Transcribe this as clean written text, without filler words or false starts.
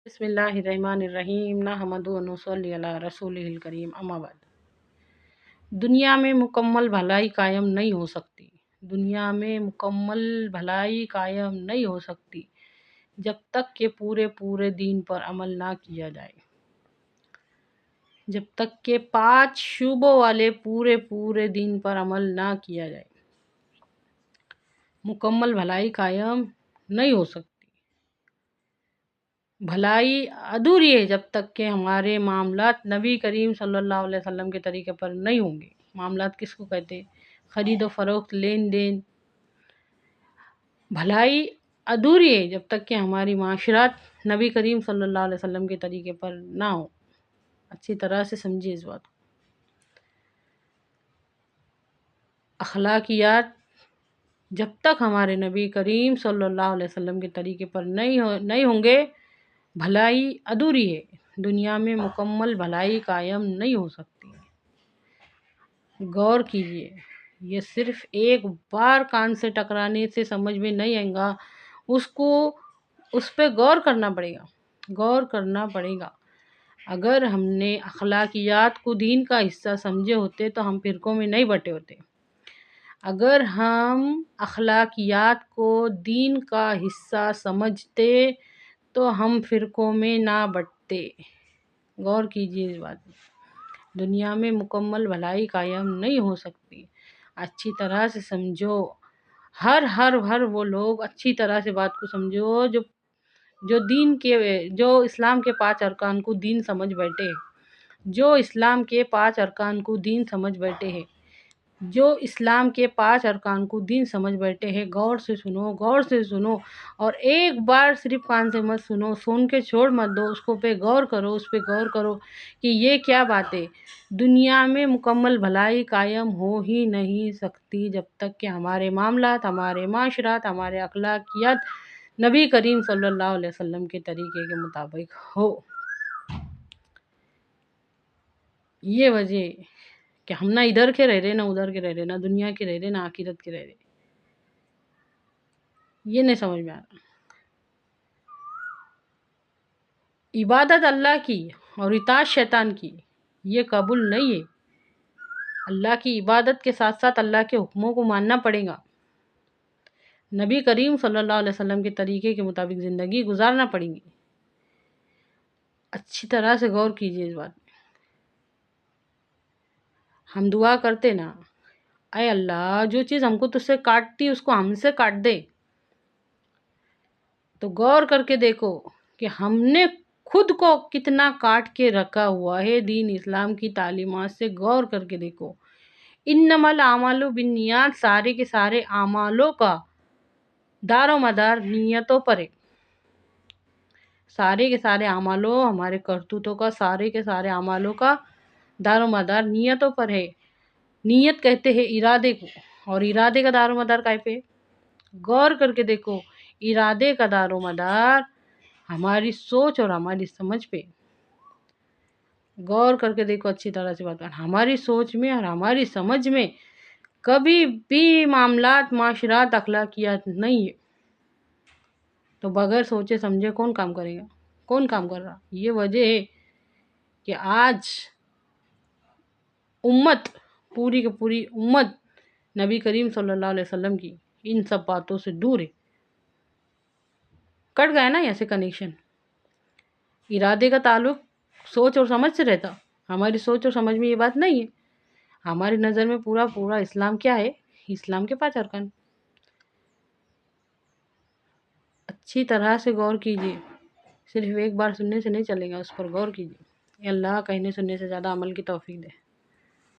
بسم اللہ الرحمن الرحیم نحمدہ و نصلی علی رسولہ الکریم اما بعد۔ دنیا میں مکمل بھلائی قائم نہیں ہو سکتی۔ دنیا میں مکمل بھلائی قائم نہیں ہو سکتی جب تک کہ پورے دین پر عمل نہ کیا جائے۔ جب تک کہ 5 شعبوں والے پورے دین پر عمل نہ کیا جائے، مکمل بھلائی قائم نہیں ہو سکتی۔ بھلائی ادھوری ہے جب تک کہ ہمارے معاملات نبی کریم صلی اللہ علیہ وسلم کے طریقے پر نہیں ہوں گے۔ معاملات کس کو کہتے ہیں؟ خرید و فروخت، لین دین۔ بھلائی ادھوری ہے جب تک کہ ہماری معاشرات نبی کریم صلی اللہ علیہ وسلم کے طریقے پر نہ ہو۔ اچھی طرح سے سمجھیے اس بات کو۔ اخلاقیات جب تک ہمارے نبی کریم صلی اللہ علیہ وسلم کے طریقے پر نہیں ہوں گے، بھلائی ادھوری ہے۔ دنیا میں مکمل بھلائی قائم نہیں ہو سکتی۔ غور کیجیے، یہ صرف ایک بار کان سے ٹکرانے سے سمجھ میں نہیں آئے گا، اس پہ غور کرنا پڑے گا۔ اگر ہم نے اخلاقیات کو دین کا حصہ سمجھے ہوتے تو ہم فرقوں میں نہیں بٹے ہوتے۔ اگر ہم اخلاقیات کو دین کا حصہ سمجھتے تو ہم فرقوں میں نہ بٹتے۔ غور کیجیے اس بات میں۔ دنیا میں مکمل بھلائی قائم نہیں ہو سکتی۔ اچھی طرح سے سمجھو۔ ہر وہ لوگ اچھی طرح سے بات کو سمجھو جو اسلام کے 5 ارکان کو دین سمجھ بیٹھے ہیں۔ جو اسلام کے 5 ارکان کو دین سمجھ بیٹھے ہیں۔ غور سے سنو اور ایک بار صرف کان سے مت سنو، سن کے چھوڑ مت دو، اس پہ غور کرو کہ یہ کیا بات ہے۔ دنیا میں مکمل بھلائی قائم ہو ہی نہیں سکتی جب تک کہ ہمارے معاملات، ہمارے معاشرات، ہمارے اخلاقیات نبی کریم صلی اللہ علیہ وسلم کے طریقے کے مطابق ہو۔ یہ وجہ ہے کہ ہم نہ ادھر کے رہ رہے، نہ ادھر کے رہ رہے، نہ دنیا کے رہ رہے، نہ آخرت کے رہ رہے۔ یہ نہیں سمجھ میں آ رہا۔ عبادت اللہ کی اور اطاعت شیطان کی، یہ قبول نہیں ہے۔ اللہ کی عبادت کے ساتھ ساتھ اللہ کے حکموں کو ماننا پڑے گا۔ نبی کریم صلی اللہ علیہ وسلم کے طریقے کے مطابق زندگی گزارنا پڑے گی۔ اچھی طرح سے غور کیجیے اس بات میں۔ ہم دعا کرتے نا، اے اللہ جو چیز ہم کو تجھ سے کاٹتی اس کو ہم سے کاٹ دے۔ تو غور کر کے دیکھو کہ ہم نے خود کو کتنا کاٹ کے رکھا ہوا ہے دین اسلام کی تعلیمات سے۔ غور کر کے دیکھو۔ انما الاعمال بالنیات، سارے کے سارے اعمالوں کا دار و مدار نیتوں پر ہے۔ سارے کے سارے اعمالوں، ہمارے کرتوتوں کا، سارے کے سارے اعمالوں کا دار و مدار نیتوں پر ہے۔ نیت کہتے ہیں ارادے کو، اور ارادے کا دار و مدار کائے پہ؟ غور کر کے دیکھو، ارادے کا دار و مدار ہماری سوچ اور ہماری سمجھ پہ۔ غور کر کے دیکھو اچھی طرح سے بات۔ ہماری سوچ میں اور ہماری سمجھ میں کبھی بھی معاملات، معاشرات، اخلاقیات نہیں ہے۔ تو بغیر سوچے سمجھے کون کام کرے گا؟ کون کام کر رہا؟ یہ وجہ ہے کہ آج امت، پوری کی پوری امت نبی کریم صلی اللہ علیہ وسلم کی ان سب باتوں سے دور ہے۔ کٹ گیا نا ایسے کنیکشن۔ ارادے کا تعلق سوچ اور سمجھ سے رہتا۔ ہماری سوچ اور سمجھ میں یہ بات نہیں ہے۔ ہماری نظر میں پورا اسلام کیا ہے؟ اسلام کے 5 ارکان۔ اچھی طرح سے غور کیجیے۔ صرف ایک بار سننے سے نہیں چلے گا، اس پر غور کیجیے۔ اللہ کہنے سننے سے زیادہ عمل کی توفیق دے۔